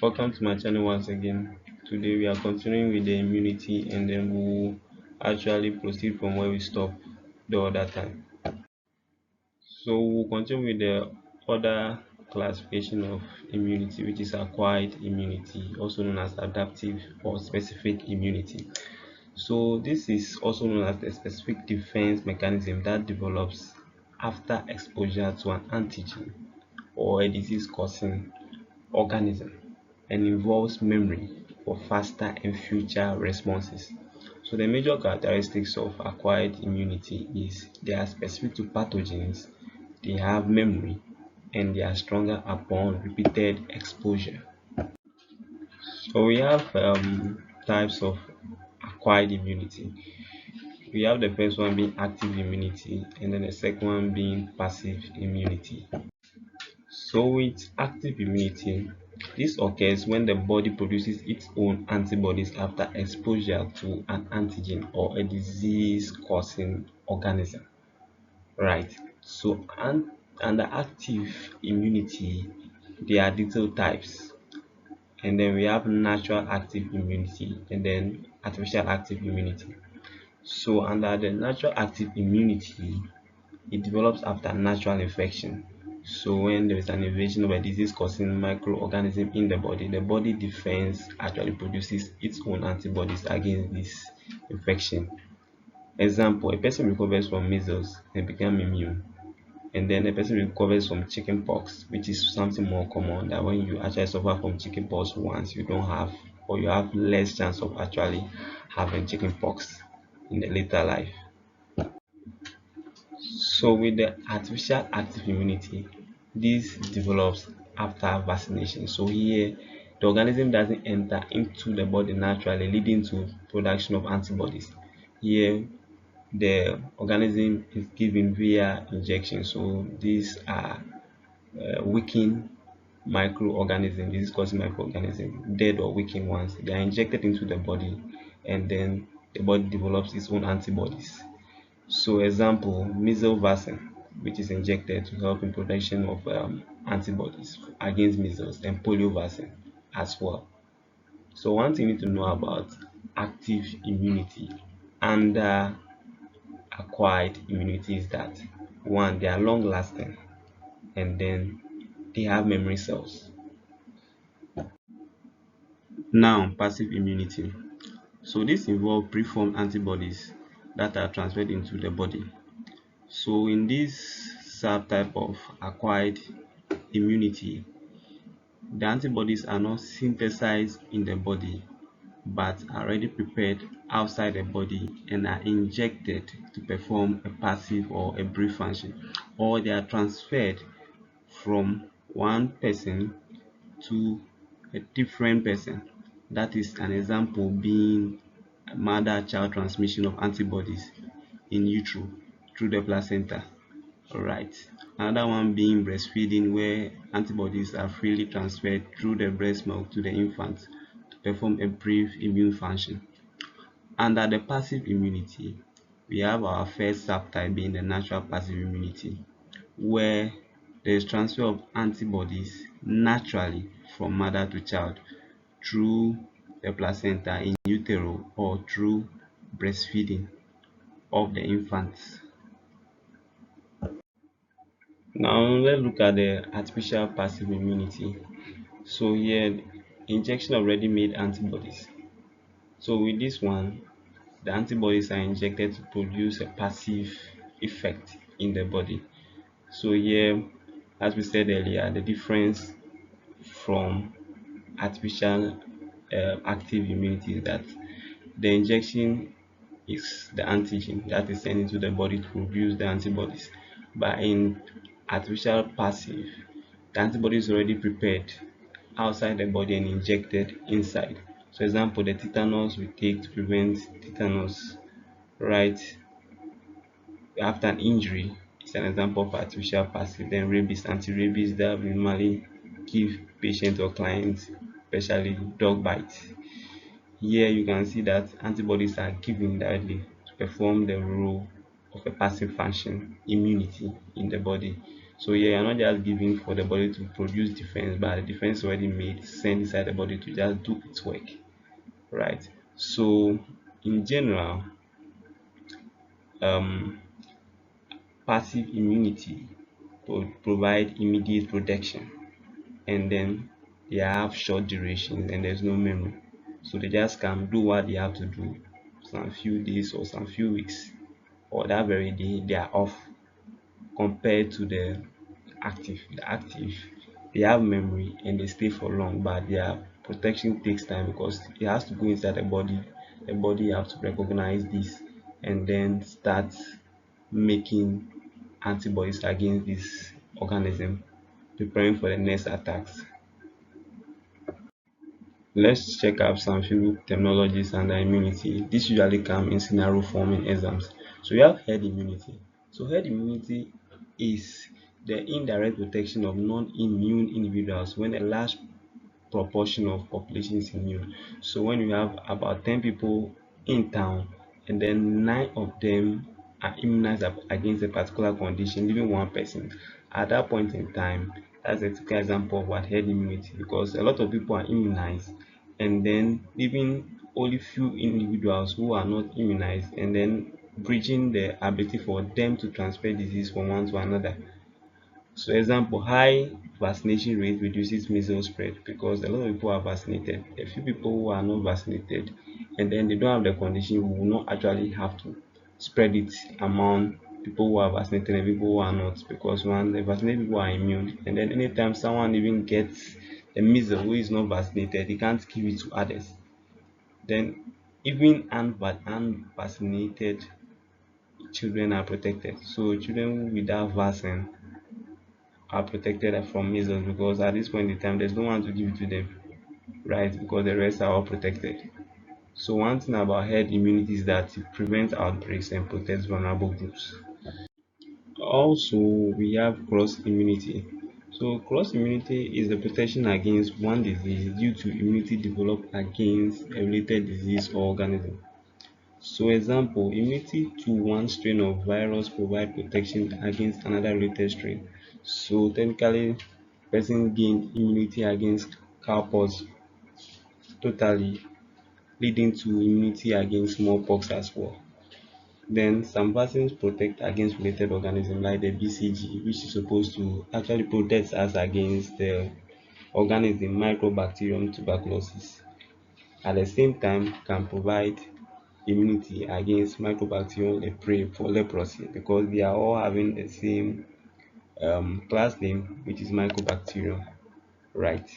Welcome to my channel once again. Today we are continuing with the immunity and then we'll actually proceed from where we stopped the other time. So we'll continue with the other classification of immunity, which is acquired immunity, also known as adaptive or specific immunity. So this is also known as the specific defense mechanism that develops after exposure to an antigen or a disease causing organism and involves memory for faster and future responses. So the major characteristics of acquired immunity is they are specific to pathogens, they have memory, and they are stronger upon repeated exposure. So we have types of acquired immunity. We have the first one being active immunity, and then the second one being passive immunity. So with active immunity, this occurs when the body produces its own antibodies after exposure to an antigen or a disease-causing organism. Right. So under active immunity, there are detailed types, and then we have natural active immunity and then artificial active immunity. So under the natural active immunity, it develops after natural infection. So when there is an invasion of a disease-causing microorganism in the body defense actually produces its own antibodies against this infection. Example, a person recovers from measles and become immune. And then a person recovers from chickenpox, which is something more common that when you actually suffer from chickenpox once, you don't have or you have less chance of actually having chickenpox in the later life. So with the artificial active immunity, this develops after vaccination. So here the organism doesn't enter into the body naturally, leading to production of antibodies. Here the organism is given via injection. So these are weakened microorganisms, disease causing microorganisms, dead or weakened ones. They are injected into the body and then the body develops its own antibodies. So example, measles vaccine, which is injected to help in production of antibodies against measles, and polio vaccine as well. So one thing you need to know about active immunity and acquired immunity is that one, they are long lasting and then they have memory cells. Now, passive immunity. So this involves preformed antibodies that are transferred into the body. So in this subtype of acquired immunity, the antibodies are not synthesized in the body but are already prepared outside the body and are injected to perform a passive or a brief function, or they are transferred from one person to a different person. That is an example being mother-child transmission of antibodies in utero through the placenta. Alright. Another one being breastfeeding, where antibodies are freely transferred through the breast milk to the infant to perform a brief immune function. Under the passive immunity, we have our first subtype being the natural passive immunity, where there is transfer of antibodies naturally from mother to child through the placenta in utero or through breastfeeding of the infant. Now let's look at the artificial passive immunity. So here, injection of ready-made antibodies. So with this one, the antibodies are injected to produce a passive effect in the body. So here, as we said earlier, the difference from artificial active immunity is that the injection is the antigen that is sent into the body to produce the antibodies. But in artificial passive, the antibody is already prepared outside the body and injected inside. So example, the tetanus we take to prevent tetanus, right, after an injury is an example of artificial passive. Then rabies, anti-rabies that we normally give patients or clients, especially dog bites. Here you can see that antibodies are given directly to perform the role of a passive function immunity in the body. So yeah, you're not just giving for the body to produce defense, but the defense already made, sent inside the body to just do its work, right? So in general, um, passive immunity provide immediate protection, and then they have short duration and there's no memory. So they just can do what they have to do some few days or some few weeks, or that very day they are off, compared to the active. The active, they have memory and they stay for long, but their protection takes time because it has to go inside the body. The body have to recognize this and then start making antibodies against this organism, preparing for the next attacks. Let's check out some few terminologies under immunity. This usually come in scenario form in exams. So we have herd immunity. So herd immunity is the indirect protection of non-immune individuals when a large proportion of population is immune. So when you have about 10 people in town and then 9 of them are immunized against a particular condition, leaving one person, at that point in time, that's a typical example of what herd immunity, because a lot of people are immunized and then leaving only few individuals who are not immunized, and then breaching the ability for them to transfer disease from one to another. So example, high vaccination rate reduces measles spread because a lot of people are vaccinated. A few people who are not vaccinated and then they don't have the condition will not actually have to spread it among people who are vaccinated and people who are not, because one, the vaccinated people are immune, and then anytime someone even gets a measles who is not vaccinated, he can't give it to others. Then even unvaccinated children are protected. So children without vaccine are protected from measles because at this point in time there's no one to give it to them, right? Because the rest are all protected. So one thing about herd immunity is that it prevents outbreaks and protects vulnerable groups. Also, we have cross immunity. So cross immunity is the protection against one disease due to immunity developed against a related disease or organism. So example, immunity to one strain of virus provide protection against another related strain. So technically, person gain immunity against cowpox totally, leading to immunity against smallpox as well. Then some vaccines protect against related organisms like the BCG, which is supposed to actually protect us against the organism Mycobacterium tuberculosis. At the same time, can provide immunity against Mycobacterium leprae for leprosy because they are all having the same class name, which is Mycobacterium, right?